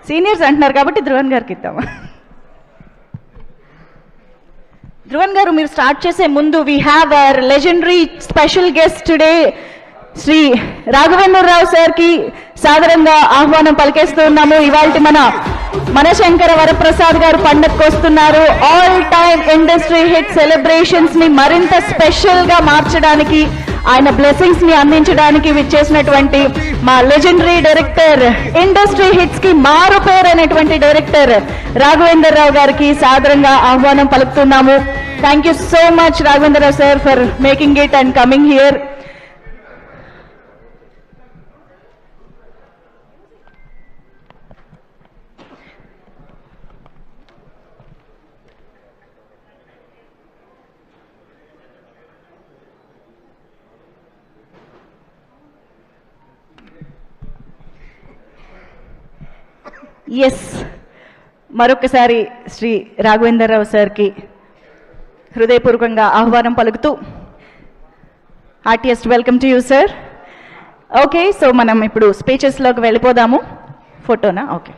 Seniors అంటున్నారు కాబట్టి ధ్రువన్ గారికి ఇద్దామా. ధ్రువన్ గారు మీరు స్టార్ట్ చేసే ముందు we have our legendary special guest today Shri Raghavendra Rao సార్కి సాదరంగా ఆహ్వానం పలికేస్తూ ఉన్నాము. ఇవాళ మన మనశంకర వరప్రసాద్ గారు పండగకు వస్తున్నారు. All time industry hit celebrations ని మరింత స్పెషల్ గా మార్చడానికి, ఆయన బ్లెస్సింగ్స్ ని అందించడానికి విచ్చేసినటువంటి మా లెజెండరీ డైరెక్టర్, ఇండస్ట్రీ హిట్స్ కి మారు పేరు అనేటువంటి డైరెక్టర్ రాఘవేంద్రరావు గారికి సాదరంగా ఆహ్వానం పలుకుతున్నాము. Thank you so much Raghavendrarao sir for making it and coming here. Yes, మరొకసారి శ్రీ రాఘవేంద్రరావు సార్కి హృదయపూర్వకంగా ఆహ్వానం పలుకుతూ heartiest welcome to you sir. Okay, so మనం ఇప్పుడు స్పీచెస్లోకి వెళ్ళిపోదాము. ఫోటోనా? ఓకే.